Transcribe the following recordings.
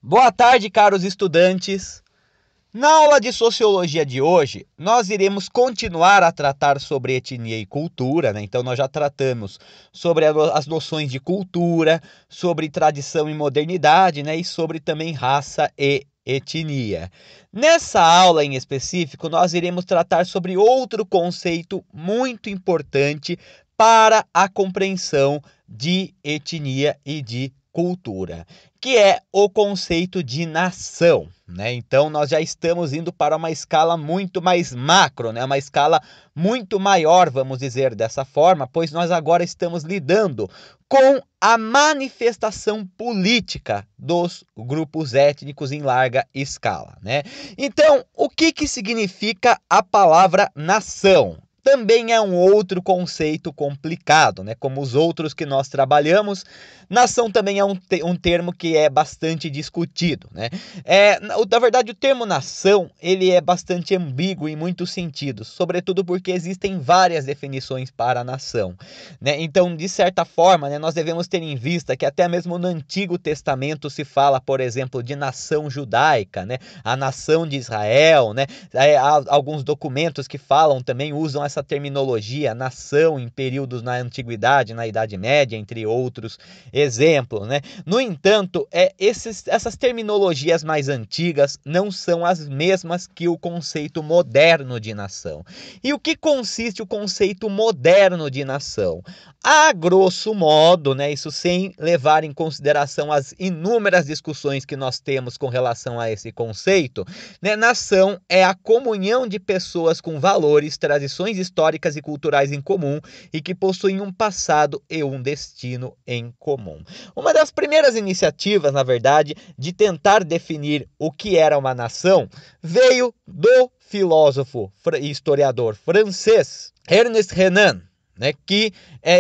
Boa tarde, caros estudantes. Na aula de sociologia de hoje, nós iremos continuar a tratar sobre etnia e cultura, né? Então, nós já tratamos sobre as noções de cultura, sobre tradição e modernidade, né? E sobre também raça e etnia. Nessa aula em específico, nós iremos tratar sobre outro conceito muito importante para a compreensão de etnia e de cultura, que é o conceito de nação, né? Então nós já estamos indo para uma escala muito mais macro, né? Uma escala muito maior, vamos dizer dessa forma, pois nós agora estamos lidando com a manifestação política dos grupos étnicos em larga escala, né? Então, o que significa a palavra nação? Também é um outro conceito complicado, né? Como os outros que nós trabalhamos, nação também é um termo que é bastante discutido, né? Na verdade, o termo nação, ele é bastante ambíguo em muitos sentidos, sobretudo porque existem várias definições para a nação, né? Então, de certa forma, né, nós devemos ter em vista que até mesmo no Antigo Testamento se fala, por exemplo, de nação judaica, né? A nação de Israel, né? Há alguns documentos que falam também, usam essa terminologia, nação, em períodos na Antiguidade, na Idade Média, entre outros exemplos, né? No entanto, essas terminologias mais antigas não são as mesmas que o conceito moderno de nação. E o que consiste o conceito moderno de nação? A grosso modo, né, isso sem levar em consideração as inúmeras discussões que nós temos com relação a esse conceito, né, nação é a comunhão de pessoas com valores, tradições históricas e culturais em comum e que possuem um passado e um destino em comum. Uma das primeiras iniciativas, na verdade, de tentar definir o que era uma nação veio do filósofo e historiador francês Ernest Renan, né, que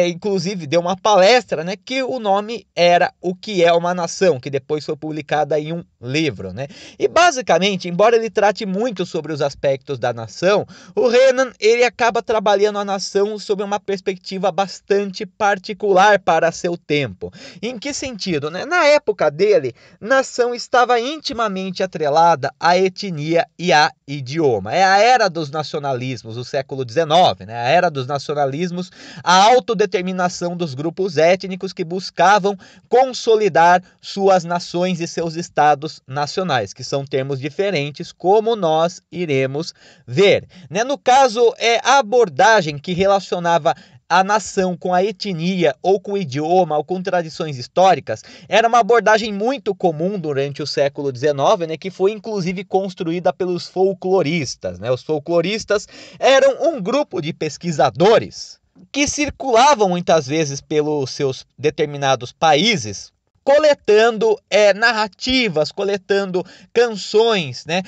inclusive deu uma palestra, né, que o nome era O que é uma Nação, que depois foi publicada em um livro, né? E basicamente, embora ele trate muito sobre os aspectos da nação, o Renan ele acaba trabalhando a nação sob uma perspectiva bastante particular para seu tempo. Em que sentido, né? Na época dele, nação estava intimamente atrelada à etnia e a idioma. É a era dos nacionalismos, o século XIX, né? A era dos nacionalismos, a autodeterminação dos grupos étnicos que buscavam consolidar suas nações e seus estados nacionais, que são termos diferentes, como nós iremos ver, né? No caso, a abordagem que relacionava a nação com a etnia ou com o idioma ou com tradições históricas era uma abordagem muito comum durante o século XIX, né, que foi inclusive construída pelos folcloristas, né? Os folcloristas eram um grupo de pesquisadores que circulavam muitas vezes pelos seus determinados países, coletando narrativas, coletando canções, né,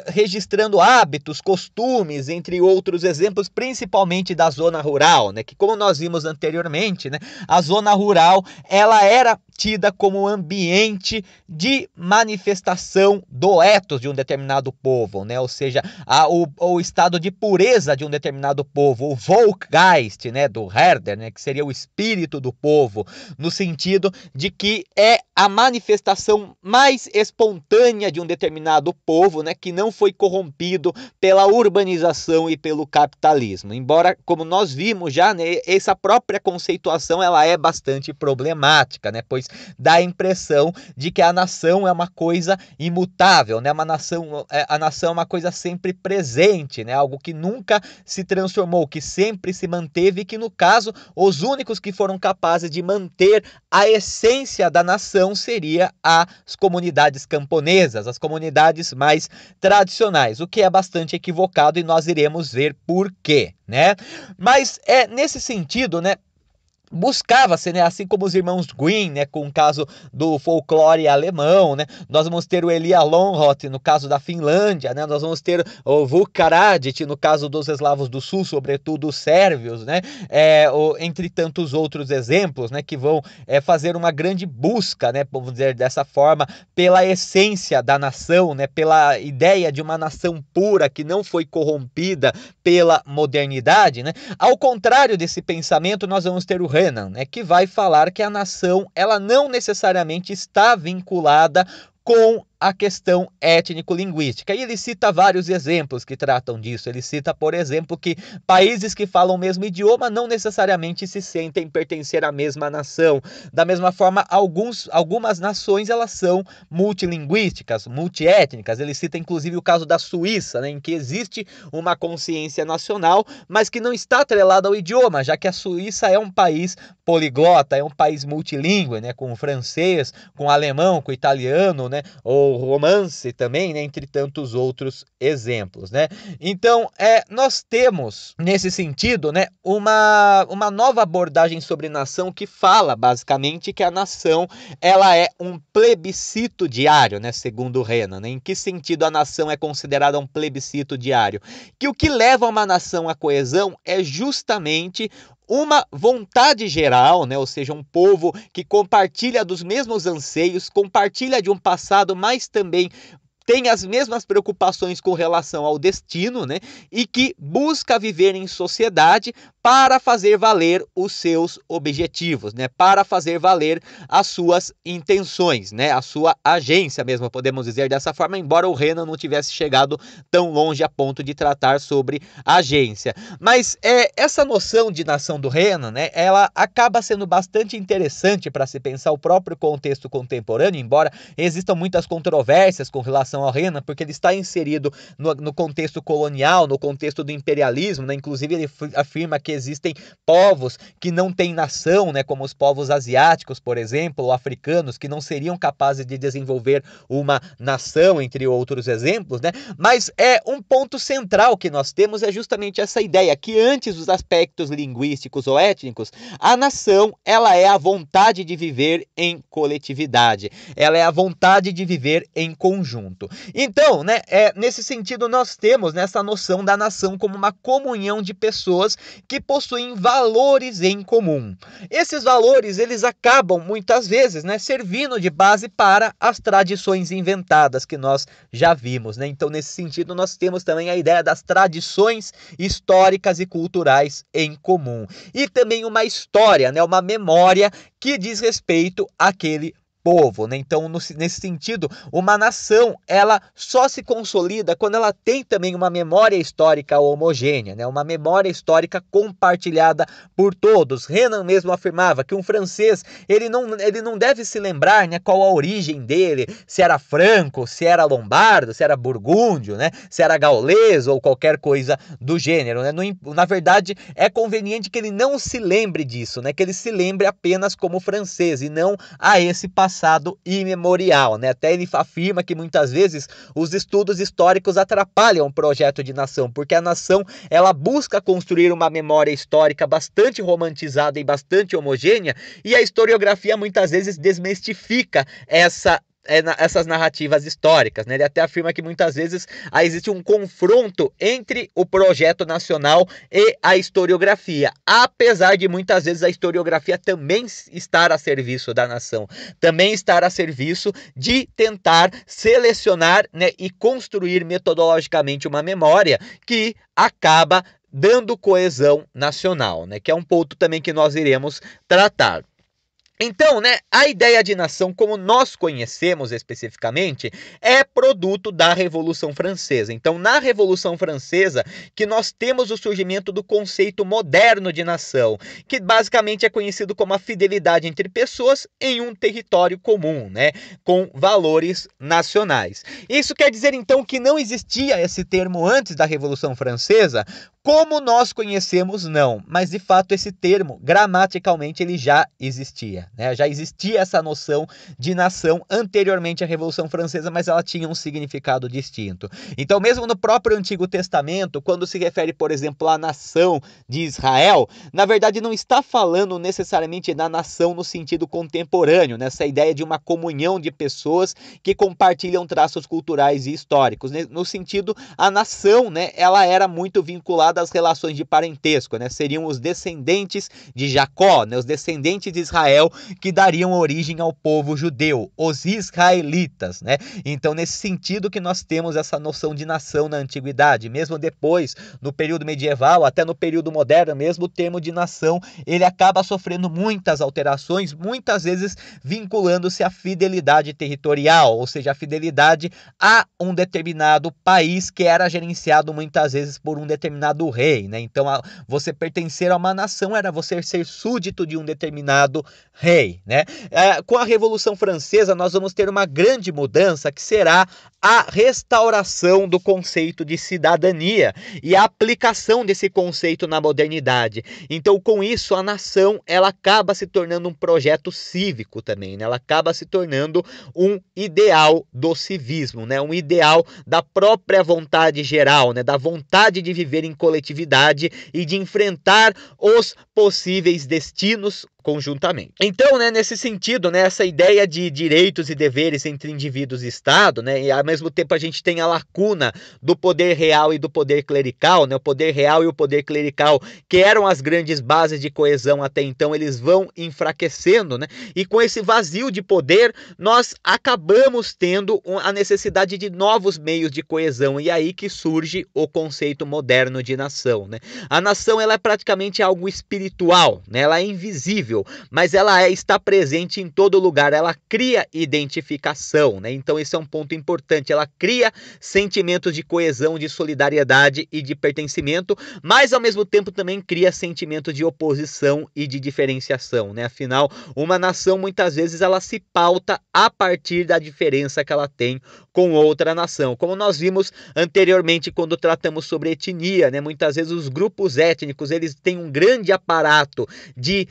registrando hábitos, costumes, entre outros exemplos, principalmente da zona rural, né, que como nós vimos anteriormente, né, a zona rural ela era tida como ambiente de manifestação do ethos de um determinado povo, né, ou seja, o estado de pureza de um determinado povo, o Volksgeist, né, do Herder, né, que seria o espírito do povo, no sentido de que é a manifestação mais espontânea de um determinado povo, né, que não foi corrompido pela urbanização e pelo capitalismo. Embora, como nós vimos já, né, essa própria conceituação ela é bastante problemática, né, pois dá a impressão de que a nação é uma coisa imutável, né, a nação é uma coisa sempre presente, né, algo que nunca se transformou, que sempre se manteve e que, no caso, os únicos que foram capazes de manter a essência da nação seria as comunidades camponesas, as comunidades mais tradicionais, o que é bastante equivocado e nós iremos ver por quê, né? Mas nesse sentido, né, buscava-se, né, assim como os irmãos Grimm, né, com o caso do folclore alemão, né, nós vamos ter o Elia Lonroth no caso da Finlândia, né, nós vamos ter o Vuk Karadžić no caso dos eslavos do sul, sobretudo os sérvios, né, entre tantos outros exemplos, né, que vão fazer uma grande busca, né, vamos dizer dessa forma, pela essência da nação, né, pela ideia de uma nação pura que não foi corrompida pela modernidade, né. Ao contrário desse pensamento, nós vamos ter o Renan, que vai falar que a nação ela não necessariamente está vinculada com a questão étnico-linguística. E ele cita vários exemplos que tratam disso. Ele cita, por exemplo, que países que falam o mesmo idioma não necessariamente se sentem pertencer à mesma nação. Da mesma forma, algumas nações elas são multilinguísticas, multiétnicas. Ele cita inclusive o caso da Suíça, né, em que existe uma consciência nacional, mas que não está atrelada ao idioma, já que a Suíça é um país poliglota, é um país multilíngue, né, com o francês, com o alemão, com o italiano, né, ou romance também, né, entre tantos outros exemplos, né. Então, nós temos, nesse sentido, né, uma nova abordagem sobre nação que fala, basicamente, que a nação, ela é um plebiscito diário, né, segundo Renan, né. Em que sentido a nação é considerada um plebiscito diário? Que o que leva uma nação à coesão é justamente uma vontade geral, né? Ou seja, um povo que compartilha dos mesmos anseios, compartilha de um passado, mas também tem as mesmas preocupações com relação ao destino, né? E que busca viver em sociedade para fazer valer os seus objetivos, né? Para fazer valer as suas intenções, né? A sua agência mesmo, podemos dizer dessa forma, embora o Renan não tivesse chegado tão longe a ponto de tratar sobre agência. Mas essa noção de nação do Renan, né? Ela acaba sendo bastante interessante para se pensar o próprio contexto contemporâneo, embora existam muitas controvérsias com relação ao Renan, porque ele está inserido no contexto colonial, no contexto do imperialismo, né? Inclusive ele afirma que existem povos que não têm nação, né? Como os povos asiáticos, por exemplo, ou africanos, que não seriam capazes de desenvolver uma nação, entre outros exemplos, né? Mas um ponto central que nós temos é justamente essa ideia, que antes dos aspectos linguísticos ou étnicos, a nação, ela é a vontade de viver em coletividade, ela é a vontade de viver em conjunto. Então, né, nesse sentido, nós temos nessa noção da nação como uma comunhão de pessoas que possuem valores em comum. Esses valores, eles acabam muitas vezes, né, servindo de base para as tradições inventadas que nós já vimos, né? Então, nesse sentido, nós temos também a ideia das tradições históricas e culturais em comum. E também uma história, né, uma memória que diz respeito àquele povo, né? Então, nesse sentido, uma nação, ela só se consolida quando ela tem também uma memória histórica homogênea, né? Uma memória histórica compartilhada por todos. Renan mesmo afirmava que um francês, ele não deve se lembrar, né, qual a origem dele, se era franco, se era lombardo, se era burgúndio, né, se era gaulês ou qualquer coisa do gênero, né? Na verdade, é conveniente que ele não se lembre disso, né? Que ele se lembre apenas como francês e não a esse passado imemorial, né? Até ele afirma que muitas vezes os estudos históricos atrapalham o projeto de nação, porque a nação, ela busca construir uma memória histórica bastante romantizada e bastante homogênea, e a historiografia muitas vezes desmistifica essas narrativas históricas, né? Ele até afirma que muitas vezes existe um confronto entre o projeto nacional e a historiografia, apesar de muitas vezes a historiografia também estar a serviço da nação, também estar a serviço de tentar selecionar, né, e construir metodologicamente uma memória que acaba dando coesão nacional, né? Que é um ponto também que nós iremos tratar. Então, né, a ideia de nação, como nós conhecemos especificamente, é produto da Revolução Francesa. Então, na Revolução Francesa, que nós temos o surgimento do conceito moderno de nação, que basicamente é conhecido como a fidelidade entre pessoas em um território comum, né, com valores nacionais. Isso quer dizer, então, que não existia esse termo antes da Revolução Francesa? Como nós conhecemos, não, mas de fato esse termo, gramaticalmente, ele já existia, né? Já existia essa noção de nação anteriormente à Revolução Francesa, mas ela tinha um significado distinto. Então, mesmo no próprio Antigo Testamento, quando se refere, por exemplo, à nação de Israel, na verdade não está falando necessariamente da nação no sentido contemporâneo, nessa ideia de uma comunhão de pessoas que compartilham traços culturais e históricos. No sentido, a nação, né, ela era muito vinculada às relações de parentesco, né? Seriam os descendentes de Jacó, né? Os descendentes de Israel que dariam origem ao povo judeu, os israelitas, né? Então, nesse sentido que nós temos essa noção de nação na antiguidade, mesmo depois, no período medieval, até no período moderno, mesmo o termo de nação, ele acaba sofrendo muitas alterações, muitas vezes vinculando-se à fidelidade territorial, ou seja, a fidelidade a um determinado país que era gerenciado muitas vezes por um determinado rei, né? Então, você pertencer a uma nação era você ser súdito de um determinado rei, né? Com a Revolução Francesa, nós vamos ter uma grande mudança que será a restauração do conceito de cidadania e a aplicação desse conceito na modernidade. Então, com isso, a nação ela acaba se tornando um projeto cívico também, né? Ela acaba se tornando um ideal do civismo, né? Um ideal da própria vontade geral, né? Da vontade de viver em coletividade e de enfrentar os possíveis destinos conjuntamente. Então, né, nesse sentido, né, essa ideia de direitos e deveres entre indivíduos e Estado, né, e ao mesmo tempo a gente tem a lacuna do poder real e do poder clerical, né, o poder real e o poder clerical, que eram as grandes bases de coesão até então, eles vão enfraquecendo, né, e com esse vazio de poder, nós acabamos tendo a necessidade de novos meios de coesão, e aí que surge o conceito moderno de nação, né. A nação, ela é praticamente algo espiritual, né, ela é invisível, mas ela está presente em todo lugar, ela cria identificação, né? Então esse é um ponto importante, ela cria sentimentos de coesão, de solidariedade e de pertencimento, mas ao mesmo tempo também cria sentimento de oposição e de diferenciação, né? Afinal, uma nação muitas vezes ela se pauta a partir da diferença que ela tem com outra nação, como nós vimos anteriormente quando tratamos sobre etnia, né? Muitas vezes os grupos étnicos, eles têm um grande aparato de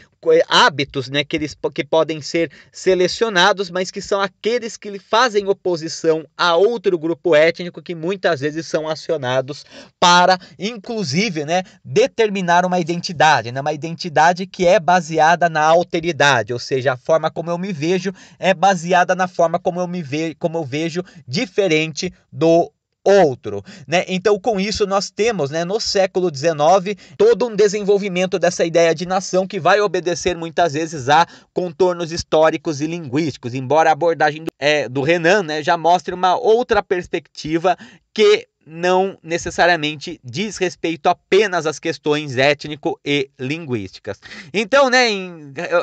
hábitos, né, que podem ser selecionados, mas que são aqueles que fazem oposição a outro grupo étnico que muitas vezes são acionados para, inclusive, né, determinar uma identidade, né, uma identidade que é baseada na alteridade, ou seja, a forma como eu me vejo é baseada na forma como eu vejo diferente do outro, né? Então, com isso, nós temos, né, no século XIX, todo um desenvolvimento dessa ideia de nação que vai obedecer muitas vezes a contornos históricos e linguísticos, embora a abordagem do Renan, né, já mostre uma outra perspectiva que não necessariamente diz respeito apenas às questões étnico e linguísticas. Então, né,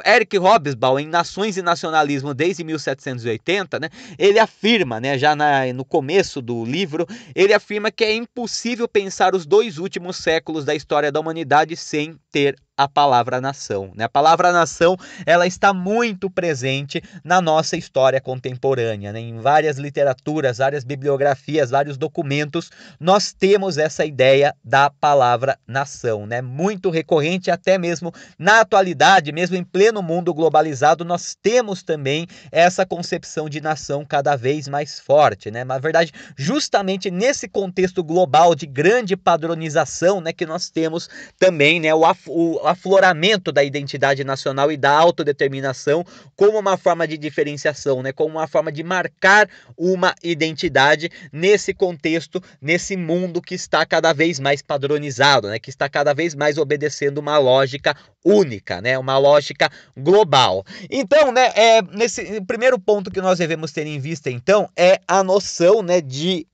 Eric Hobsbawm, em Nações e Nacionalismo desde 1780, né, ele afirma, né, já no começo do livro, ele afirma que é impossível pensar os dois últimos séculos da história da humanidade sem ter a palavra nação, né? A palavra nação, ela está muito presente na nossa história contemporânea, né? Em várias literaturas, várias bibliografias, vários documentos, nós temos essa ideia da palavra nação, né? Muito recorrente, até mesmo na atualidade, mesmo em pleno mundo globalizado, nós temos também essa concepção de nação cada vez mais forte, né? Na verdade, justamente nesse contexto global de grande padronização, né, que nós temos também, né, o afloramento da identidade nacional e da autodeterminação como uma forma de diferenciação, né, como uma forma de marcar uma identidade nesse contexto, nesse mundo que está cada vez mais padronizado, né, que está cada vez mais obedecendo uma lógica única, né, uma lógica global. Então, né, nesse primeiro ponto que nós devemos ter em vista, então, é a noção, né, de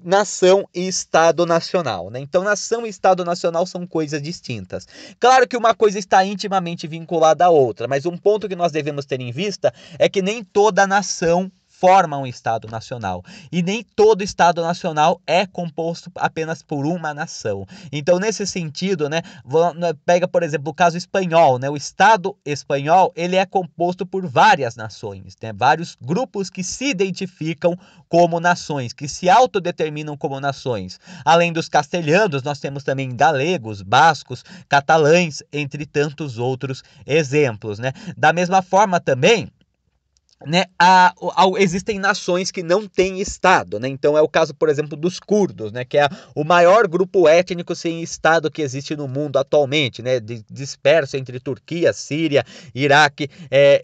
nação e Estado nacional, né? Então, nação e Estado nacional são coisas distintas. Claro que uma coisa está intimamente vinculada à outra, mas um ponto que nós devemos ter em vista é que nem toda nação forma um Estado nacional. E nem todo Estado nacional é composto apenas por uma nação. Então, nesse sentido, né, pega, por exemplo, o caso espanhol, né? O Estado espanhol, ele é composto por várias nações, né? Vários grupos que se identificam como nações, que se autodeterminam como nações. Além dos castelhanos, nós temos também galegos, bascos, catalães, entre tantos outros exemplos, né? Da mesma forma também, né, existem nações que não têm Estado, né? Então é o caso, por exemplo, dos curdos, né, que é o maior grupo étnico sem Estado que existe no mundo atualmente, né, disperso entre Turquia, Síria, Iraque,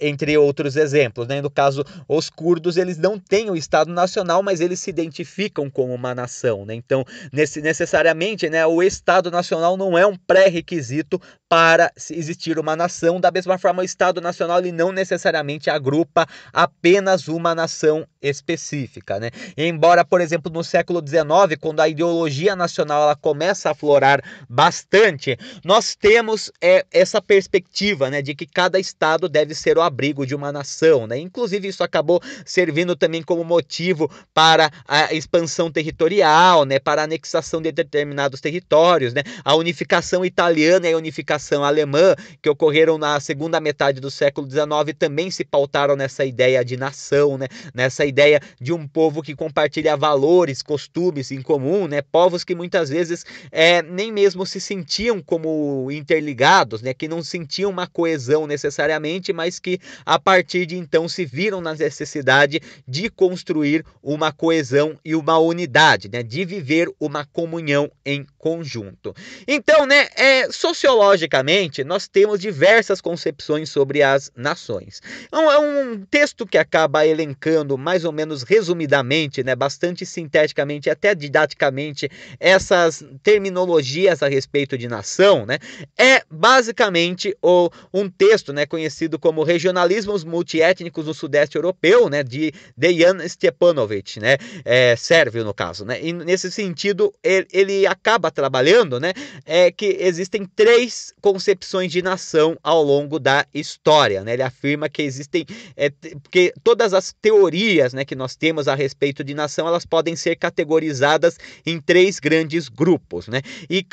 entre outros exemplos, né? No caso, os curdos, eles não têm o Estado nacional, mas eles se identificam como uma nação, né? Então, necessariamente, né, o Estado nacional não é um pré-requisito para existir uma nação. Da mesma forma, o Estado Nacional ele não necessariamente agrupa apenas uma nação específica, né? E embora, por exemplo, no século XIX, quando a ideologia nacional ela começa a aflorar bastante, nós temos essa perspectiva, né, de que cada estado deve ser o abrigo de uma nação, né? Inclusive isso acabou servindo também como motivo para a expansão territorial, né, para a anexação de determinados territórios, né? A unificação italiana e a unificação alemã, que ocorreram na segunda metade do século XIX, também se pautaram nessa ideia de nação, né? Nessa ideia de um povo que compartilha valores, costumes em comum, né? Povos que muitas vezes nem mesmo se sentiam como interligados, né? Que não sentiam uma coesão necessariamente, mas que a partir de então se viram na necessidade de construir uma coesão e uma unidade, né? De viver uma comunhão em conjunto. Então, né, sociologicamente, nós temos diversas concepções sobre as nações. É um texto que acaba elencando mais ou menos resumidamente, né, bastante sinteticamente, até didaticamente, essas terminologias a respeito de nação, né, é basicamente um texto, né, conhecido como Regionalismos Multiétnicos no Sudeste Europeu, né, de Dejan Stepanovic, né, sérvio no caso, né, e nesse sentido ele acaba trabalhando, né, que existem três concepções de nação ao longo da história, né, ele afirma que existem, porque todas as teorias, né, que nós temos a respeito de nação, elas podem ser categorizadas em três grandes grupos, né, e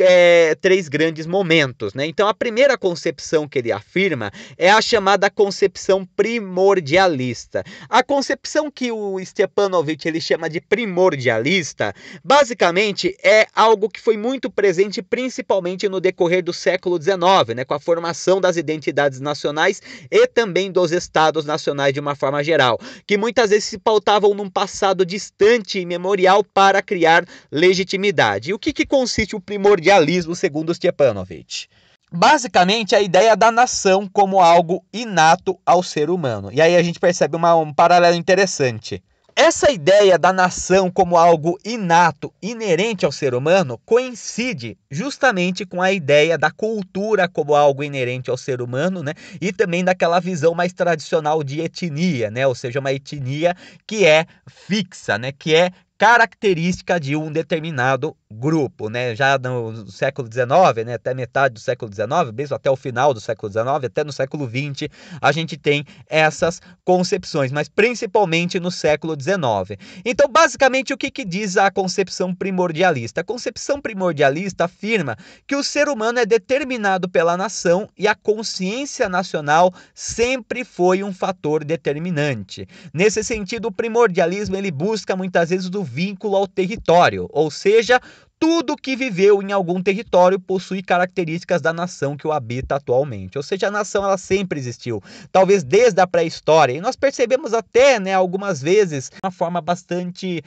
três grandes momentos, né. Então a primeira concepção que ele afirma é a chamada concepção primordialista. A concepção que o Stepanovic ele chama de primordialista, basicamente é algo que foi muito presente principalmente no decorrer do século XIX, né, com a formação das identidades nacionais e também dos estados nacionais de uma forma geral, que muitas vezes se pautavam num passado distante e memorial para criar legitimidade. E o que consiste o primordialismo segundo Stepanovic? Basicamente, a ideia da nação como algo inato ao ser humano. E aí a gente percebe um paralelo interessante. Essa ideia da nação como algo inato, inerente ao ser humano, coincide justamente com a ideia da cultura como algo inerente ao ser humano, né? E também daquela visão mais tradicional de etnia, né? Ou seja, uma etnia que é fixa, né? Que é característica de um determinado grupo, né? Já no século XIX, né? Até metade do século XIX, mesmo até o final do século XIX, até no século XX, a gente tem essas concepções, mas principalmente no século XIX. Então, basicamente, o que diz a concepção primordialista? A concepção primordialista afirma que o ser humano é determinado pela nação e a consciência nacional sempre foi um fator determinante. Nesse sentido, o primordialismo ele busca muitas vezes o vínculo ao território, ou seja, tudo que viveu em algum território possui características da nação que o habita atualmente. Ou seja, a nação ela sempre existiu, talvez desde a pré-história. E nós percebemos até, né, algumas vezes, de uma forma bastante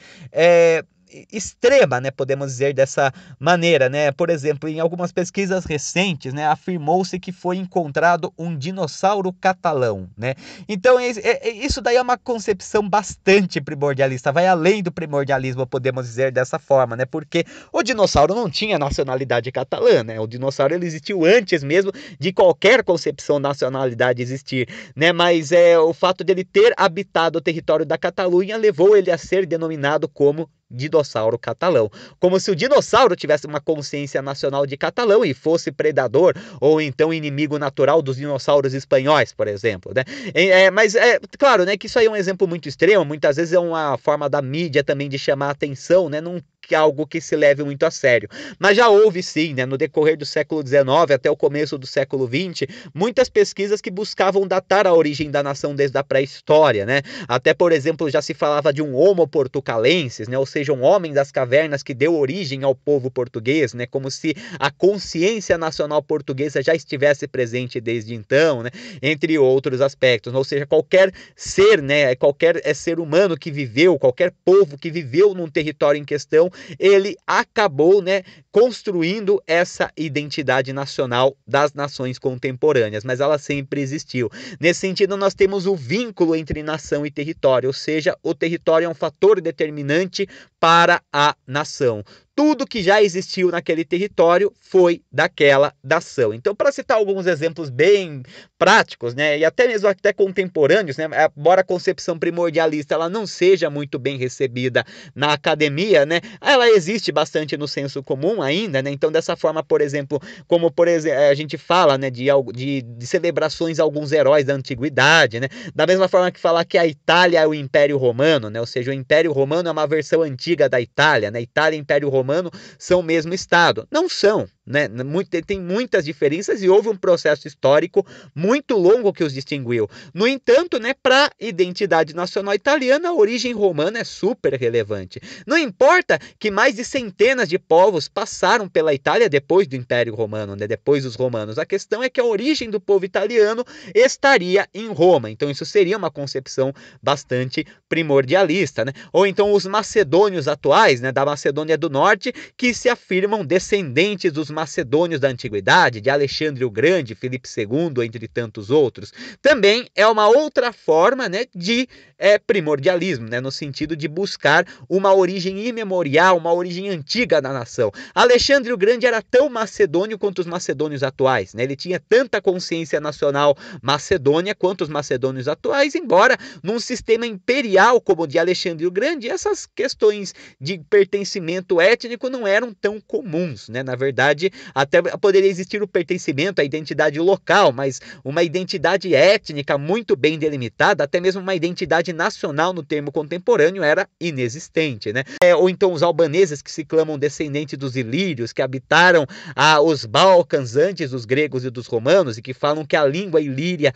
extrema, né, podemos dizer dessa maneira, né? Por exemplo, em algumas pesquisas recentes, né, afirmou-se que foi encontrado um dinossauro catalão, né? Então isso daí é uma concepção bastante primordialista, vai além do primordialismo, podemos dizer dessa forma, né? Porque o dinossauro não tinha nacionalidade catalã, né? O dinossauro ele existiu antes mesmo de qualquer concepção nacionalidade existir, né? Mas o fato dele ter habitado o território da Catalunha levou ele a ser denominado como dinossauro catalão, como se o dinossauro tivesse uma consciência nacional de catalão e fosse predador ou então inimigo natural dos dinossauros espanhóis, por exemplo, né? Mas claro, né, que isso aí é um exemplo muito extremo, muitas vezes é uma forma da mídia também de chamar a atenção, né, não algo que se leve muito a sério. Mas já houve sim, né, no decorrer do século XIX até o começo do século XX, muitas pesquisas que buscavam datar a origem da nação desde a pré-história, né? Até, por exemplo, já se falava de um Homo portucalensis, né, ou seja, um homem das cavernas que deu origem ao povo português, né, como se a consciência nacional portuguesa já estivesse presente desde então, né, entre outros aspectos. Ou seja, qualquer ser, né, qualquer ser humano que viveu, qualquer povo que viveu num território em questão, ele acabou, né, construindo essa identidade nacional das nações contemporâneas, mas ela sempre existiu. Nesse sentido, nós temos o vínculo entre nação e território, ou seja, o território é um fator determinante para a nação. tudo que já existiu naquele território foi daquela nação. Então, para citar alguns exemplos bem práticos, né, e até mesmo até contemporâneos, né, embora a concepção primordialista ela não seja muito bem recebida na academia, né, ela existe bastante no senso comum ainda, né, então dessa forma, por exemplo, como por exemplo, a gente fala, né, de celebrações a alguns heróis da antiguidade, né, da mesma forma que falar que a Itália é o Império Romano, né, ou seja, o Império Romano é uma versão antiga da Itália, né, Itália e Império Romano são o mesmo Estado. Não são, né? Tem muitas diferenças e houve um processo histórico muito longo que os distinguiu. No entanto, né, para a identidade nacional italiana, a origem romana é super relevante. Não importa que mais de centenas de povos passaram pela Itália depois do Império Romano, né, depois dos romanos. A questão é que a origem do povo italiano estaria em Roma. Então isso seria uma concepção bastante primordialista, né? Ou então os macedônios atuais, né, da Macedônia do Norte, que se afirmam descendentes dos macedônios da antiguidade, de Alexandre o Grande, Filipe II, entre tantos outros. Também é uma outra forma, né, de primordialismo, né, no sentido de buscar uma origem imemorial, uma origem antiga da nação. Alexandre o Grande era tão macedônio quanto os macedônios atuais, né? Ele tinha tanta consciência nacional macedônia quanto os macedônios atuais, embora num sistema imperial como o de Alexandre o Grande, essas questões de pertencimento étnico não eram tão comuns, né? Na verdade, até poderia existir o pertencimento à identidade local, mas uma identidade étnica muito bem delimitada, até mesmo uma identidade nacional no termo contemporâneo era inexistente, né? Ou então os albaneses que se clamam descendentes dos ilírios, que habitaram os Balcãs antes dos gregos e dos romanos e que falam que a língua ilíria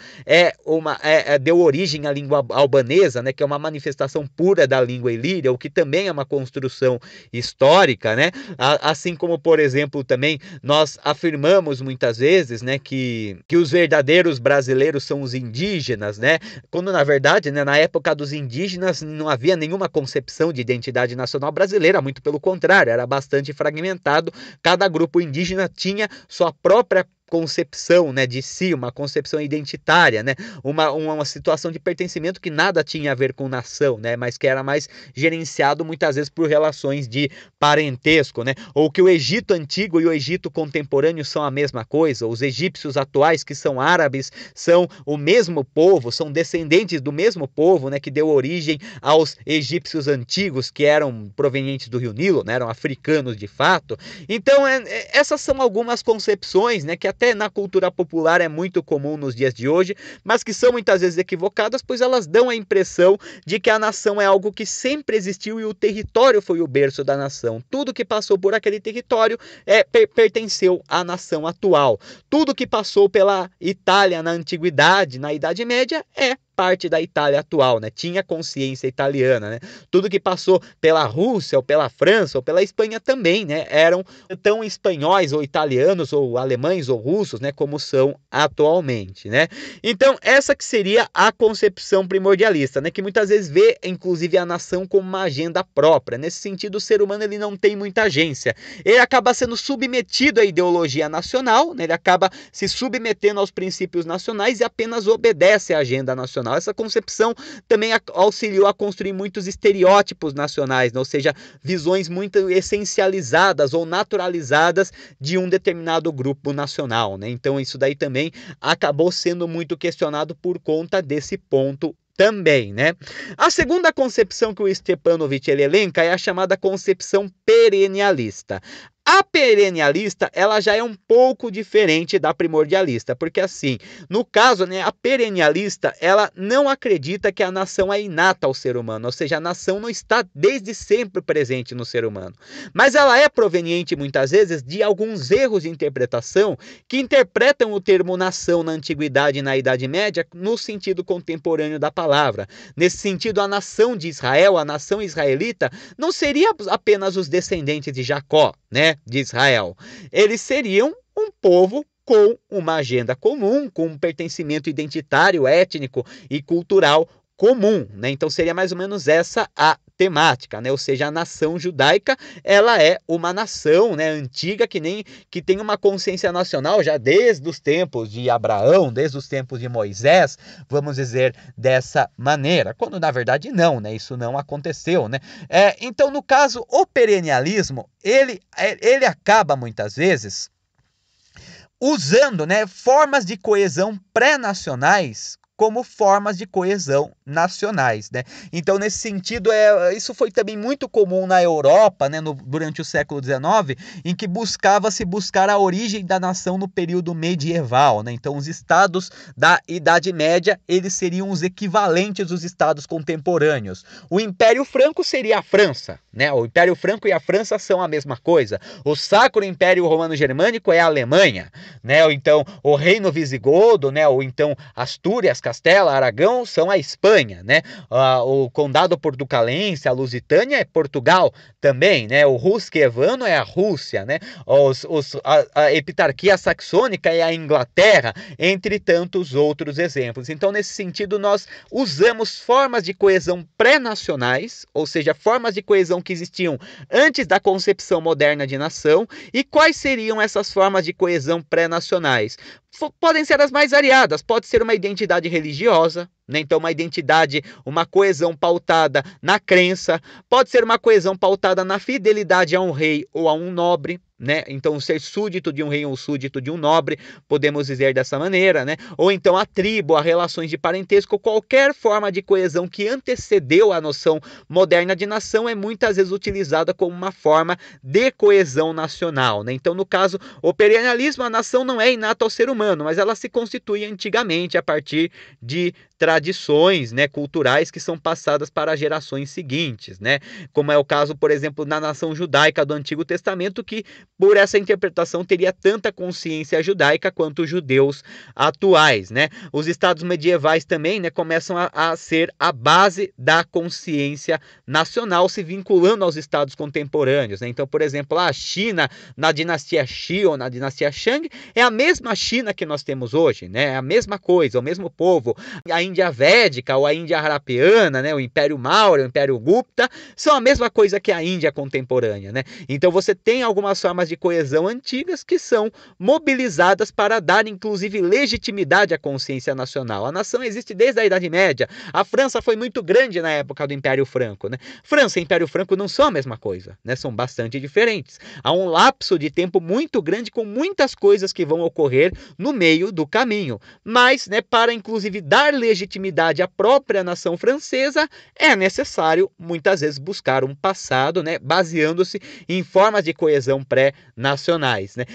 deu origem à língua albanesa, né? Que é uma manifestação pura da língua ilíria, o que também é uma construção histórica, né? Assim como, por exemplo, também nós afirmamos muitas vezes, né, que os verdadeiros brasileiros são os indígenas, né? Quando na verdade, né, na época dos indígenas não havia nenhuma concepção de identidade nacional brasileira, muito pelo contrário, era bastante fragmentado. Cada grupo indígena tinha sua própria concepção, né, de si, uma concepção identitária, né, uma situação de pertencimento que nada tinha a ver com nação, né, mas que era mais gerenciado muitas vezes por relações de parentesco, né, ou que o Egito antigo e o Egito contemporâneo são a mesma coisa, os egípcios atuais que são árabes são o mesmo povo, são descendentes do mesmo povo, né, que deu origem aos egípcios antigos que eram provenientes do Rio Nilo, né, eram africanos de fato. Então essas são algumas concepções, né, que até na cultura popular é muito comum nos dias de hoje, mas que são muitas vezes equivocadas, pois elas dão a impressão de que a nação é algo que sempre existiu e o território foi o berço da nação. Tudo que passou por aquele território pertenceu à nação atual. Tudo que passou pela Itália na antiguidade, na Idade Média, é parte da Itália atual, né? Tinha consciência italiana, né? Tudo que passou pela Rússia, ou pela França, ou pela Espanha também, né? Eram tão espanhóis, ou italianos, ou alemães, ou russos, né? Como são atualmente, né? Então, essa que seria a concepção primordialista, né? Que muitas vezes vê, inclusive, a nação como uma agenda própria. Nesse sentido, o ser humano ele não tem muita agência. Ele acaba sendo submetido à ideologia nacional, né? Ele acaba se submetendo aos princípios nacionais e apenas obedece à agenda nacional. Essa concepção também auxiliou a construir muitos estereótipos nacionais, né? Ou seja, visões muito essencializadas ou naturalizadas de um determinado grupo nacional, né? Então isso daí também acabou sendo muito questionado por conta desse ponto também, né? A segunda concepção que o Stepanovich ele elenca é a chamada concepção perennialista. A perennialista, ela já é um pouco diferente da primordialista, porque assim, no caso, né, a perennialista, ela não acredita que a nação é inata ao ser humano, ou seja, a nação não está desde sempre presente no ser humano, mas ela é proveniente muitas vezes de alguns erros de interpretação que interpretam o termo nação na antiguidade e na Idade Média no sentido contemporâneo da palavra. Nesse sentido, a nação de Israel, a nação israelita, não seria apenas os descendentes de Jacó, né, de Israel. Eles seriam um povo com uma agenda comum, com um pertencimento identitário, étnico e cultural comum, né? Então seria mais ou menos essa a temática, né? Ou seja, a nação judaica, ela é uma nação, né, antiga que tem uma consciência nacional já desde os tempos de Abraão, desde os tempos de Moisés, vamos dizer dessa maneira, quando na verdade não, né? Isso não aconteceu, né? Então, no caso, o perennialismo, ele acaba muitas vezes usando, né, formas de coesão pré-nacionais como formas de coesão nacionais, né? Então, nesse sentido, isso foi também muito comum na Europa, né, durante o século XIX, em que buscava-se buscar a origem da nação no período medieval, né? Então, os estados da Idade Média, eles seriam os equivalentes dos estados contemporâneos. O Império Franco seria a França, né? O Império Franco e a França são a mesma coisa. O Sacro Império Romano-Germânico é a Alemanha, né? Ou então, o Reino Visigodo, né? Ou então, Astúrias, Castela, Aragão são a Espanha, né? O Condado Portucalense, a Lusitânia é Portugal também, né? O Rusquevano é a Rússia, né? A Epitarquia Saxônica é a Inglaterra, entre tantos outros exemplos. Então, nesse sentido, nós usamos formas de coesão pré-nacionais, ou seja, formas de coesão que existiam antes da concepção moderna de nação. E quais seriam essas formas de coesão pré-nacionais? Podem ser as mais variadas, pode ser uma identidade religiosa, né? Então uma coesão pautada na crença, pode ser uma coesão pautada na fidelidade a um rei ou a um nobre, né? Então, ser súdito de um rei ou súdito de um nobre, podemos dizer dessa maneira, né? Ou então a tribo, a relações de parentesco, qualquer forma de coesão que antecedeu a noção moderna de nação é muitas vezes utilizada como uma forma de coesão nacional, né? Então, no caso, o perennialismo, a nação não é inata ao ser humano, mas ela se constitui antigamente a partir de tradições, né, culturais que são passadas para gerações seguintes, né? Como é o caso, por exemplo, na nação judaica do Antigo Testamento, que por essa interpretação teria tanta consciência judaica quanto os judeus atuais, né? Os estados medievais também, né, começam a ser a base da consciência nacional, se vinculando aos estados contemporâneos, né? Então, por exemplo, a China na dinastia Xi ou na dinastia Shang é a mesma China que nós temos hoje, né? É a mesma coisa, o mesmo povo. A Índia Védica ou a Índia Harapiana, né, o Império Maurya, o Império Gupta, são a mesma coisa que a Índia contemporânea, né? Então você tem algumas formas de coesão antigas que são mobilizadas para dar, inclusive, legitimidade à consciência nacional. A nação existe desde a Idade Média. A França foi muito grande na época do Império Franco, né? França e Império Franco não são a mesma coisa, né? São bastante diferentes. Há um lapso de tempo muito grande com muitas coisas que vão ocorrer no meio do caminho. Mas, né, para, inclusive, dar legitimidade à própria nação francesa, é necessário, muitas vezes, buscar um passado, né, baseando-se em formas de coesão pré-nacionais, né?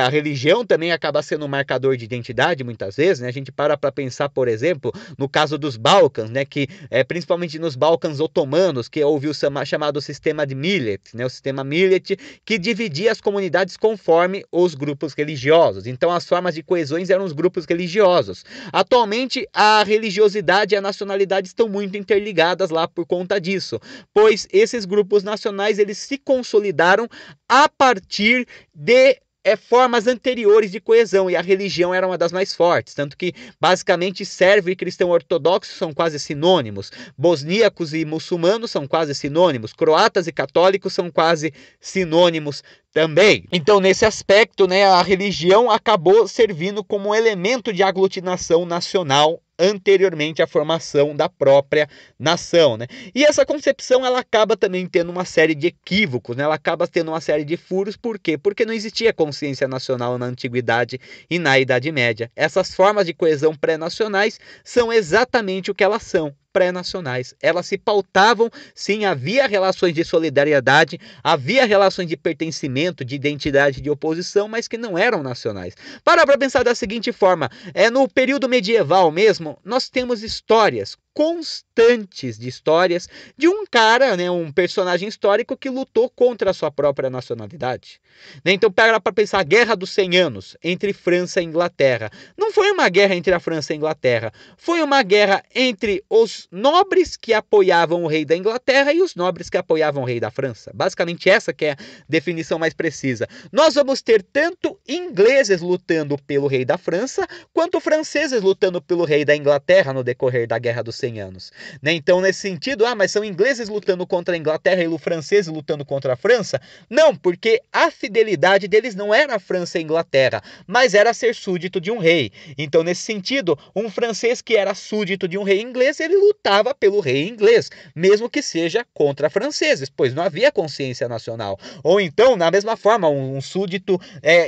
A religião também acaba sendo um marcador de identidade, muitas vezes, né? A gente para pensar, por exemplo, no caso dos Balcãs, né, que principalmente nos Balcãs otomanos, que houve o chamado sistema de Millet, né, o sistema Millet, que dividia as comunidades conforme os grupos religiosos. Então, as formas de coesões eram os grupos religiosos. Atualmente, a religiosidade e a nacionalidade estão muito interligadas lá por conta disso, pois esses grupos nacionais, eles se consolidaram a partir de formas anteriores de coesão, e a religião era uma das mais fortes, tanto que basicamente sérvio e cristão ortodoxo são quase sinônimos, bosníacos e muçulmanos são quase sinônimos, croatas e católicos são quase sinônimos também. Então, nesse aspecto, né, a religião acabou servindo como um elemento de aglutinação nacional anteriormente à formação da própria nação, né? E essa concepção, ela acaba também tendo uma série de equívocos, né? Ela acaba tendo uma série de furos. Por quê? Porque não existia consciência nacional na Antiguidade e na Idade Média. Essas formas de coesão pré-nacionais são exatamente o que elas são, pré-nacionais. Elas se pautavam, sim, havia relações de solidariedade, havia relações de pertencimento, de identidade, de oposição, mas que não eram nacionais. Para pensar da seguinte forma, no período medieval mesmo, nós temos histórias constantes de histórias de um cara, né, um personagem histórico que lutou contra a sua própria nacionalidade. Então, para pensar, a Guerra dos 100 Anos entre França e Inglaterra. Não foi uma guerra entre a França e a Inglaterra, foi uma guerra entre os nobres que apoiavam o rei da Inglaterra e os nobres que apoiavam o rei da França. Basicamente essa que é a definição mais precisa. Nós vamos ter tanto ingleses lutando pelo rei da França, quanto franceses lutando pelo rei da Inglaterra no decorrer da Guerra dos 100 anos, né? Então, nesse sentido, mas são ingleses lutando contra a Inglaterra e franceses lutando contra a França? Não, porque a fidelidade deles não era a França e a Inglaterra, mas era ser súdito de um rei. Então, nesse sentido, um francês que era súdito de um rei inglês, ele lutava pelo rei inglês, mesmo que seja contra franceses, pois não havia consciência nacional. Ou então, na mesma forma, um súdito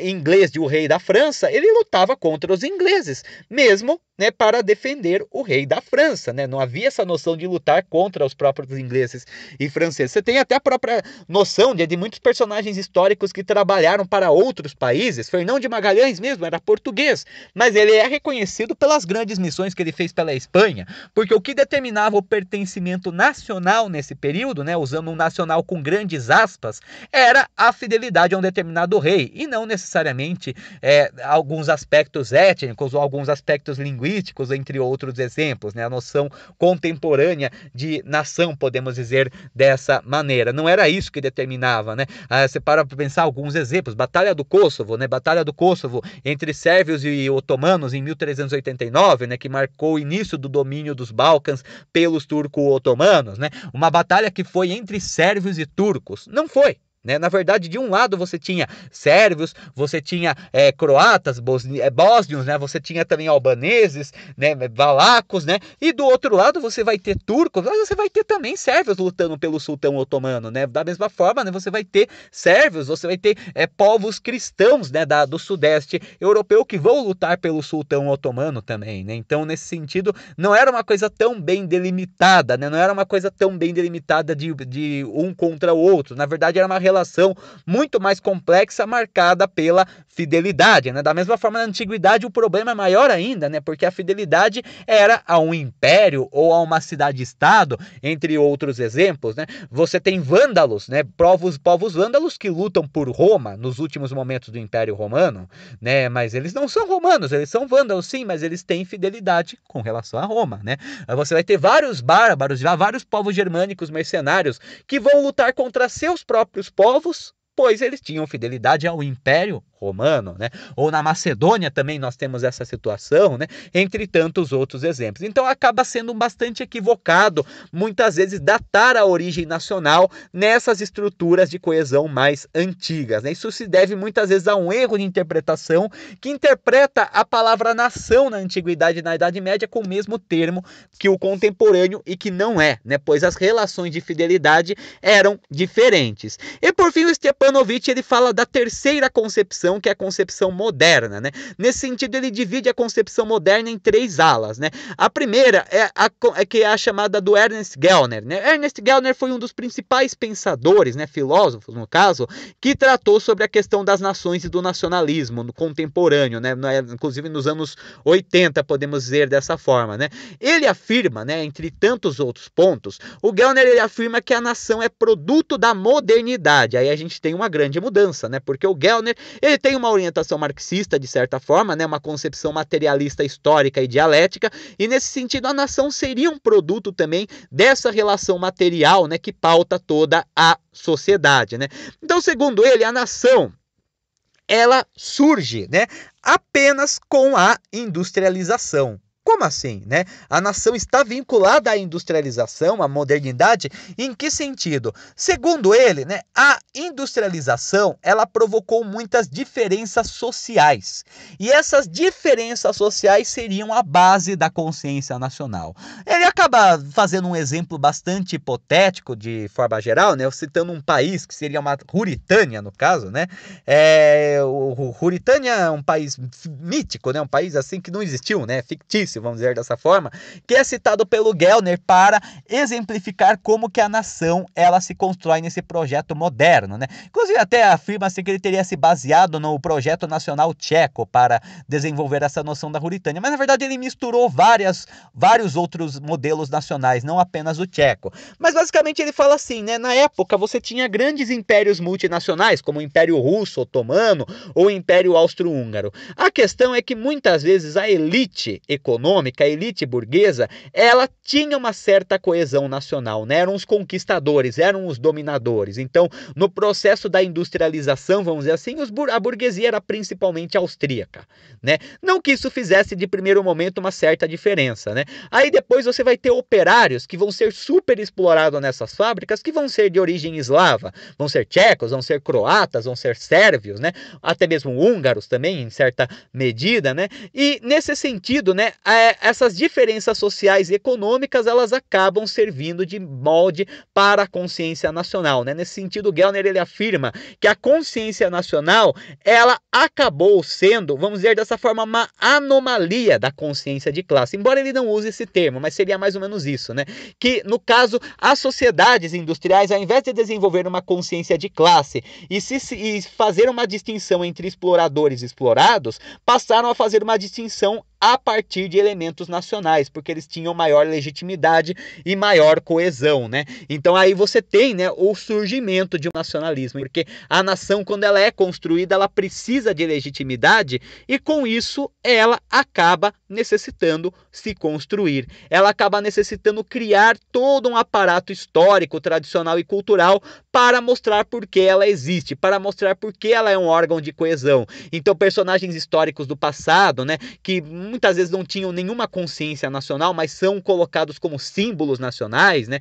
inglês de um rei da França, ele lutava contra os ingleses, mesmo, né, para defender o rei da França, né? Não havia essa noção de lutar contra os próprios ingleses e franceses. Você tem até a própria noção de muitos personagens históricos que trabalharam para outros países. Fernão de Magalhães mesmo era português, mas ele é reconhecido pelas grandes missões que ele fez pela Espanha, porque o que determinava o pertencimento nacional nesse período, né, usando um nacional com grandes aspas, era a fidelidade a um determinado rei, e não necessariamente alguns aspectos étnicos ou alguns aspectos linguísticos, entre outros exemplos, né? A noção contemporânea de nação, podemos dizer dessa maneira. Não era isso que determinava, né? Você para pensar alguns exemplos. Batalha do Kosovo, né? Batalha do Kosovo entre sérvios e otomanos em 1389, né? Que marcou o início do domínio dos Balcãs pelos turco-otomanos, né? Uma batalha que foi entre sérvios e turcos. Não foi. Né? Na verdade, de um lado você tinha sérvios, você tinha croatas, bósnios, né? Você tinha também albaneses, né? Valacos, né? E do outro lado você vai ter turcos, mas você vai ter também sérvios lutando pelo sultão otomano, né? Da mesma forma, né? Você vai ter sérvios, você vai ter povos cristãos, né? Do sudeste europeu que vão lutar pelo sultão otomano também, né? Então, nesse sentido, não era uma coisa tão bem delimitada, né? Não era uma coisa tão bem delimitada de um contra o outro. Na verdade, era uma relação muito mais complexa, marcada pela fidelidade, né? Da mesma forma, na antiguidade, o problema é maior ainda, né? Porque a fidelidade era a um império ou a uma cidade-estado, entre outros exemplos, né? Você tem vândalos, né? Povos vândalos que lutam por Roma nos últimos momentos do Império Romano, né? Mas eles não são romanos, eles são vândalos, sim, mas eles têm fidelidade com relação a Roma, né? Você vai ter vários bárbaros, vários povos germânicos mercenários que vão lutar contra seus próprios povos, pois eles tinham fidelidade ao Império Romano, né? Ou na Macedônia também nós temos essa situação, né? Entre tantos outros exemplos. Então acaba sendo bastante equivocado, muitas vezes, datar a origem nacional nessas estruturas de coesão mais antigas, né? Isso se deve muitas vezes a um erro de interpretação que interpreta a palavra nação na antiguidade e na Idade Média com o mesmo termo que o contemporâneo e que não é, né? Pois as relações de fidelidade eram diferentes. E por fim o Stepanovich ele fala da terceira concepção, que é a concepção moderna, né? Nesse sentido, ele divide a concepção moderna em três alas, né? A primeira que é a chamada do Ernest Gellner, né? Ernest Gellner foi um dos principais pensadores, né, filósofos, no caso, que tratou sobre a questão das nações e do nacionalismo no contemporâneo, né? Inclusive nos anos 80, podemos dizer dessa forma, né? Ele afirma, né, entre tantos outros pontos, o Gellner ele afirma que a nação é produto da modernidade. Aí a gente tem uma grande mudança, né? Porque o Gellner ele tem uma orientação marxista, de certa forma, né? Uma concepção materialista histórica e dialética, e nesse sentido a nação seria um produto também dessa relação material, né? Que pauta toda a sociedade, né? Então, segundo ele, a nação ela surge, né, apenas com a industrialização. Como assim, né? A nação está vinculada à industrialização, à modernidade, em que sentido? Segundo ele, né, a industrialização, ela provocou muitas diferenças sociais. E essas diferenças sociais seriam a base da consciência nacional. Ele acaba fazendo um exemplo bastante hipotético, de forma geral, né, citando um país que seria uma Ruritânia, no caso, né? O Ruritânia é um país mítico, né? Um país assim que não existiu, né? Fictício, vamos dizer dessa forma, que é citado pelo Gellner para exemplificar como que a nação ela se constrói nesse projeto moderno, né? Inclusive até afirma-se que ele teria se baseado no projeto nacional tcheco para desenvolver essa noção da Ruritânia, mas na verdade ele misturou vários outros modelos nacionais, não apenas o tcheco. Mas basicamente ele fala assim, né? Na época você tinha grandes impérios multinacionais, como o Império Russo, Otomano ou o Império Austro-Húngaro. A questão é que muitas vezes a elite econômica, a elite burguesa, ela tinha uma certa coesão nacional, né? Eram os conquistadores, eram os dominadores. Então, no processo da industrialização, vamos dizer assim, a burguesia era principalmente austríaca, né? Não que isso fizesse de primeiro momento uma certa diferença, né? Aí depois você vai ter operários que vão ser super explorados nessas fábricas, que vão ser de origem eslava, vão ser tchecos, vão ser croatas, vão ser sérvios, né? Até mesmo húngaros também, em certa medida, né? E nesse sentido, né, essas diferenças sociais e econômicas, elas acabam servindo de molde para a consciência nacional, né? Nesse sentido, Gellner, ele afirma que a consciência nacional, ela acabou sendo, vamos dizer dessa forma, uma anomalia da consciência de classe, embora ele não use esse termo, mas seria mais ou menos isso, né? Que, no caso, as sociedades industriais, ao invés de desenvolver uma consciência de classe e fazer uma distinção entre exploradores e explorados, passaram a fazer uma distinção a partir de elementos nacionais, porque eles tinham maior legitimidade e maior coesão, né? Então aí você tem, né, o surgimento de um nacionalismo, porque a nação, quando ela é construída, ela precisa de legitimidade e com isso ela acaba necessitando se construir. Ela acaba necessitando criar todo um aparato histórico, tradicional e cultural para mostrar por que ela existe, para mostrar por que ela é um órgão de coesão. Então personagens históricos do passado, né, que muitas vezes não tinham nenhuma consciência nacional, mas são colocados como símbolos nacionais, né?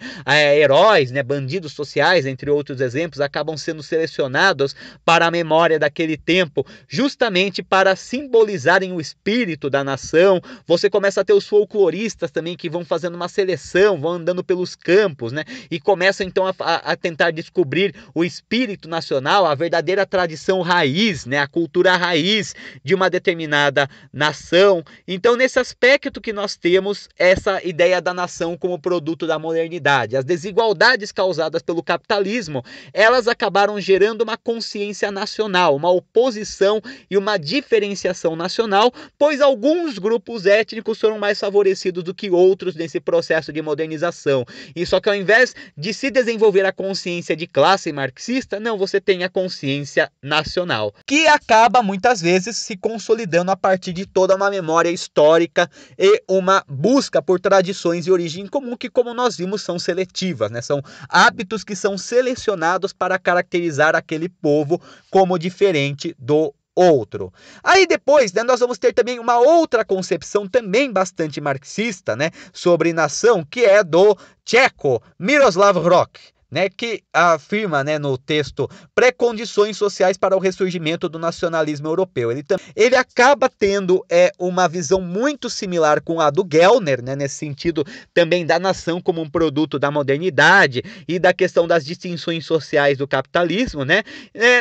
Heróis, né? Bandidos sociais, entre outros exemplos, acabam sendo selecionados para a memória daquele tempo, justamente para simbolizarem o espírito da nação. Você começa a ter os folcloristas também, que vão fazendo uma seleção, vão andando pelos campos, né? E começam então a tentar descobrir o espírito nacional, a verdadeira tradição raiz, né? A cultura raiz de uma determinada nação. Então, nesse aspecto que nós temos essa ideia da nação como produto da modernidade. As desigualdades causadas pelo capitalismo, elas acabaram gerando uma consciência nacional, uma oposição e uma diferenciação nacional, pois alguns grupos étnicos foram mais favorecidos do que outros nesse processo de modernização. E só que ao invés de se desenvolver a consciência de classe marxista, não, você tem a consciência nacional, que acaba muitas vezes se consolidando a partir de toda uma memória histórica e uma busca por tradições de origem comum que, como nós vimos, são seletivas, né? São hábitos que são selecionados para caracterizar aquele povo como diferente do outro. Aí depois, né, nós vamos ter também uma outra concepção também bastante marxista, né, sobre nação, que é do tcheco Miroslav Hrok, né, que afirma, né, no texto pré-condições sociais para o ressurgimento do nacionalismo europeu. Ele acaba tendo uma visão muito similar com a do Gellner, né, nesse sentido também da nação como um produto da modernidade e da questão das distinções sociais do capitalismo, né?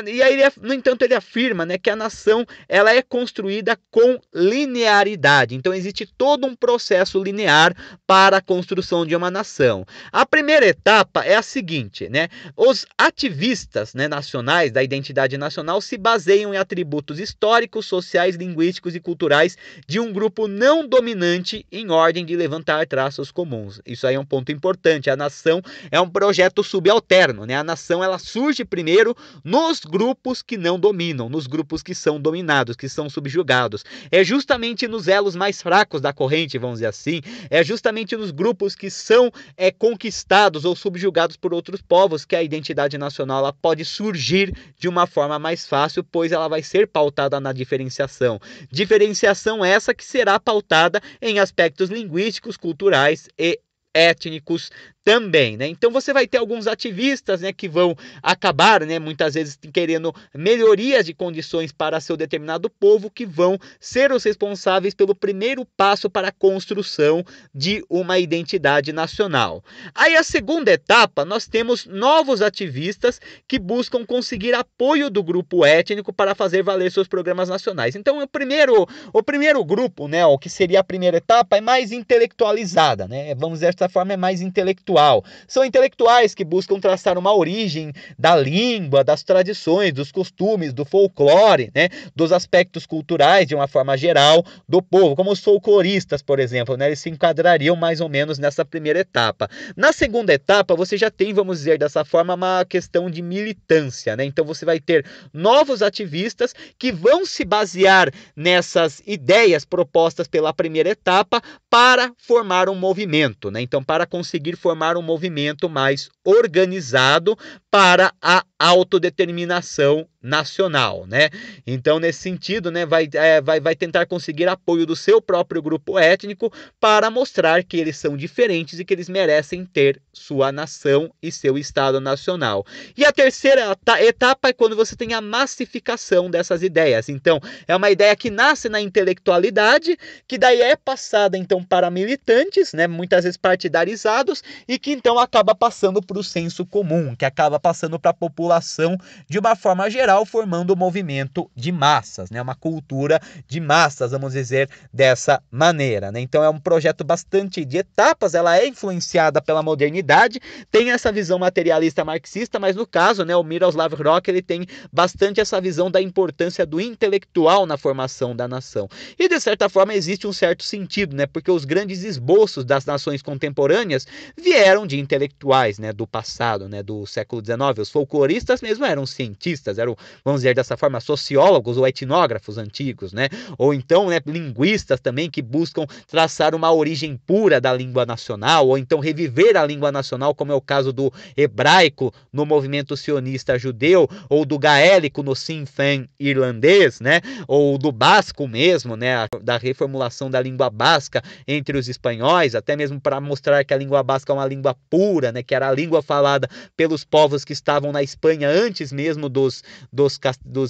E aí, no entanto, ele afirma, né, que a nação ela é construída com linearidade. Então existe todo um processo linear para a construção de uma nação. A primeira etapa é a seguinte, né? Os ativistas, né, nacionais da identidade nacional se baseiam em atributos históricos, sociais, linguísticos e culturais de um grupo não dominante em ordem de levantar traços comuns. Isso aí é um ponto importante. A nação é um projeto subalterno, né? A nação ela surge primeiro nos grupos que não dominam, nos grupos que são dominados, que são subjugados. É justamente nos elos mais fracos da corrente, vamos dizer assim, é justamente nos grupos que são conquistados ou subjugados por outros povos que a identidade nacional ela pode surgir de uma forma mais fácil, pois ela vai ser pautada na diferenciação. Diferenciação essa que será pautada em aspectos linguísticos, culturais e étnicos também, né? Então você vai ter alguns ativistas, né, que vão acabar, né, muitas vezes querendo melhorias de condições para seu determinado povo, que vão ser os responsáveis pelo primeiro passo para a construção de uma identidade nacional. Aí a segunda etapa, nós temos novos ativistas que buscam conseguir apoio do grupo étnico para fazer valer seus programas nacionais. Então o primeiro grupo, né, o que seria a primeira etapa, é mais intelectualizada, né? Vamos dizer dessa forma, é mais intelectual. São intelectuais que buscam traçar uma origem da língua, das tradições, dos costumes, do folclore, né, dos aspectos culturais de uma forma geral do povo, como os folcloristas, por exemplo, né, eles se enquadrariam mais ou menos nessa primeira etapa. Na segunda etapa, você já tem, vamos dizer dessa forma, uma questão de militância, né? Então você vai ter novos ativistas que vão se basear nessas ideias propostas pela primeira etapa para formar um movimento, né? Então, para conseguir formar um movimento mais organizado para a autodeterminação nacional, né? Então, nesse sentido, né, vai tentar conseguir apoio do seu próprio grupo étnico para mostrar que eles são diferentes e que eles merecem ter sua nação e seu Estado nacional. E a terceira etapa é quando você tem a massificação dessas ideias. Então, é uma ideia que nasce na intelectualidade, que daí é passada então para militantes, né, muitas vezes partidarizados, e que então acaba passando para o senso comum, que acaba passando para a população de uma forma geral, formando um movimento de massas, né? Uma cultura de massas, vamos dizer dessa maneira, né? Então é um projeto bastante de etapas, ela é influenciada pela modernidade, tem essa visão materialista marxista, mas no caso, né, o Miroslav Hrok, ele tem bastante essa visão da importância do intelectual na formação da nação. E de certa forma existe um certo sentido, né? Porque os grandes esboços das nações contemporâneas vieram de intelectuais, né, do passado, né, do século XIX. Os folcloristas mesmo eram cientistas, eram, vamos dizer dessa forma, sociólogos ou etnógrafos antigos, né? Ou então, né, linguistas também que buscam traçar uma origem pura da língua nacional, ou então reviver a língua nacional, como é o caso do hebraico no movimento sionista judeu, ou do gaélico no Sinn Féin irlandês, né? Ou do basco mesmo, né? Da reformulação da língua basca entre os espanhóis, até mesmo para mostrar que a língua basca é uma língua pura, né? Que era a língua falada pelos povos que estavam na Espanha antes mesmo dos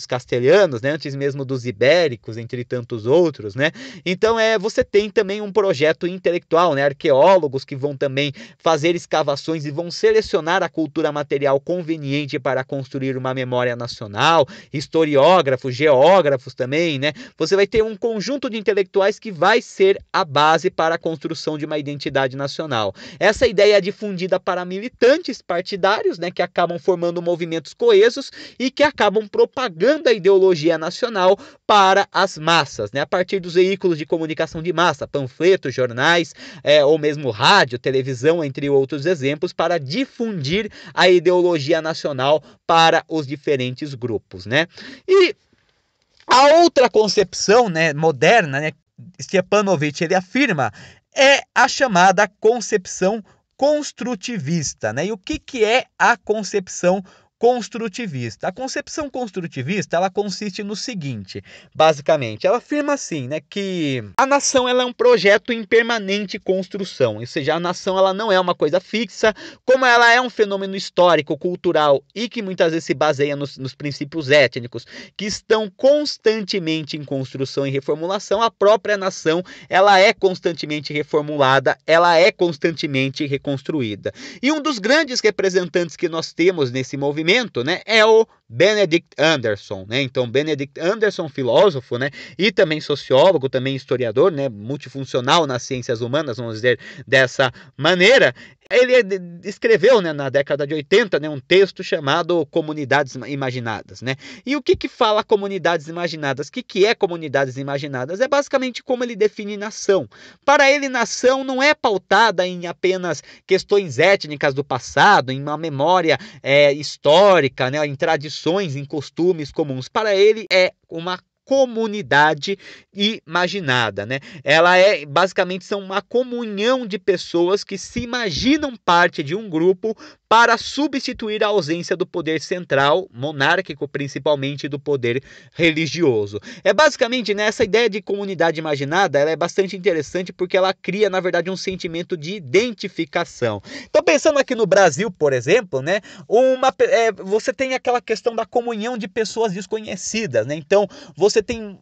castelhanos, né? Antes mesmo dos ibéricos, entre tantos outros, né? Então você tem também um projeto intelectual, né? Arqueólogos que vão também fazer escavações e vão selecionar a cultura material conveniente para construir uma memória nacional, historiógrafos, geógrafos também, né? Você vai ter um conjunto de intelectuais que vai ser a base para a construção de uma identidade nacional. Essa ideia é difundida para militantes partidários, né? Que acabam formando movimentos coesos e que acabam propagando a ideologia nacional para as massas, né? A partir dos veículos de comunicação de massa, panfletos, jornais, ou mesmo rádio, televisão, entre outros exemplos, para difundir a ideologia nacional para os diferentes grupos, né? E a outra concepção, né, moderna, né, Stepanovich ele afirma, é a chamada concepção construtivista, né? E o que é a concepção construtivista? A concepção construtivista, ela consiste no seguinte, basicamente, ela afirma assim, né, que a nação ela é um projeto em permanente construção, ou seja, a nação ela não é uma coisa fixa, como ela é um fenômeno histórico, cultural e que muitas vezes se baseia nos princípios étnicos, que estão constantemente em construção e reformulação, a própria nação, ela é constantemente reformulada, ela é constantemente reconstruída. E um dos grandes representantes que nós temos nesse movimento, né, é o Benedict Anderson, né? Então Benedict Anderson, filósofo, né, e também sociólogo, também historiador, né, multifuncional nas ciências humanas, vamos dizer dessa maneira. Ele escreveu, né, na década de 80, né, um texto chamado Comunidades Imaginadas, né? E o que fala Comunidades Imaginadas? O que é Comunidades Imaginadas? É basicamente como ele define nação. Para ele, nação não é pautada em apenas questões étnicas do passado, em uma memória histórica, né, em tradições, em costumes comuns. Para ele, é uma comunidade imaginada, né? Ela basicamente são uma comunhão de pessoas que se imaginam parte de um grupo para substituir a ausência do poder central, monárquico, principalmente do poder religioso. É basicamente, né, essa ideia de comunidade imaginada, ela é bastante interessante porque ela cria, na verdade, um sentimento de identificação. Então, pensando aqui no Brasil, por exemplo, né, você tem aquela questão da comunhão de pessoas desconhecidas, né? Então, você tem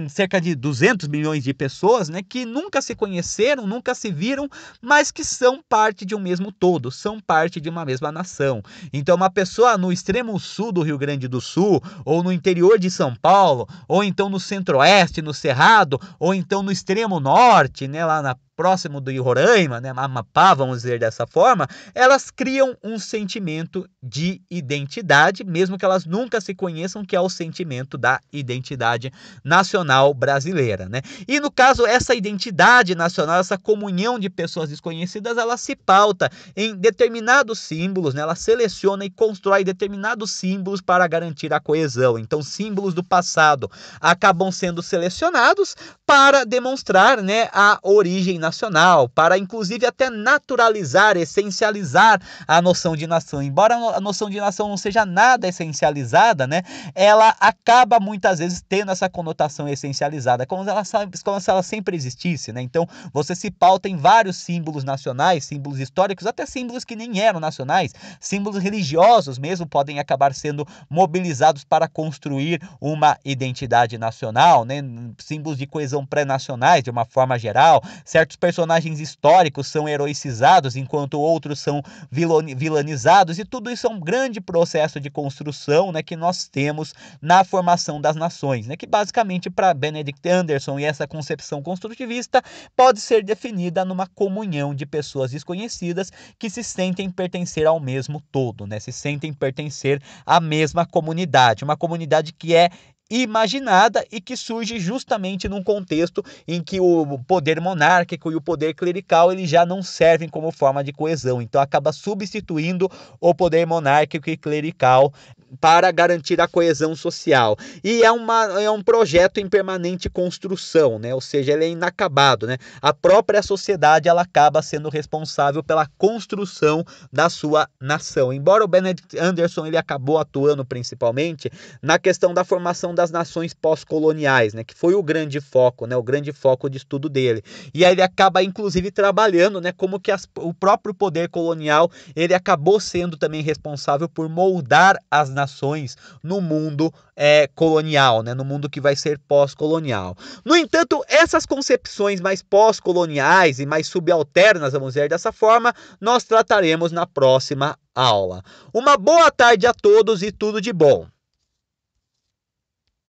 cerca de 200 milhões de pessoas, né, que nunca se conheceram, nunca se viram, mas que são parte de um mesmo todo, são parte de uma mesma nação. Então, uma pessoa no extremo sul do Rio Grande do Sul, ou no interior de São Paulo, ou então no centro-oeste, no Cerrado, ou então no extremo norte, né, lá próximo do Roraima, né, Amapá, vamos dizer dessa forma, elas criam um sentimento de identidade, mesmo que elas nunca se conheçam, que é o sentimento da identidade nacional brasileira, né? E no caso, essa identidade nacional, essa comunhão de pessoas desconhecidas, ela se pauta em determinados símbolos, né? Ela seleciona e constrói determinados símbolos para garantir a coesão. Então, símbolos do passado acabam sendo selecionados para demonstrar, né, a origem nacional, para inclusive até naturalizar, essencializar a noção de nação. Embora a noção de nação não seja nada essencializada, né, ela acaba muitas vezes tendo essa conotação essencializada, como se ela sempre existisse, né? Então, você se pauta em vários símbolos nacionais, símbolos históricos, até símbolos que nem eram nacionais, símbolos religiosos mesmo podem acabar sendo mobilizados para construir uma identidade nacional, né? Símbolos de coesão pré-nacionais, de uma forma geral. Certos personagens históricos são heroicizados, enquanto outros são vilanizados, e tudo isso é um grande processo de construção, né, que nós temos na formação das nações, né, que basicamente para Benedict Anderson e essa concepção construtivista pode ser definida numa comunhão de pessoas desconhecidas que se sentem pertencer ao mesmo todo, né, se sentem pertencer à mesma comunidade, uma comunidade que é imaginada e que surge justamente num contexto em que o poder monárquico e o poder clerical eles já não servem como forma de coesão, então acaba substituindo o poder monárquico e clerical para garantir a coesão social. E é um projeto em permanente construção, né? Ou seja, ele é inacabado, né? A própria sociedade ela acaba sendo responsável pela construção da sua nação. Embora o Benedict Anderson ele acabou atuando principalmente na questão da formação das nações pós-coloniais, né? Que foi o grande foco, né? O grande foco de estudo dele. E aí ele acaba inclusive trabalhando, né? Como que o próprio poder colonial ele acabou sendo também responsável por moldar as nações no mundo colonial, né? No mundo que vai ser pós-colonial. No entanto, essas concepções mais pós-coloniais e mais subalternas, vamos dizer dessa forma, nós trataremos na próxima aula. Uma boa tarde a todos e tudo de bom!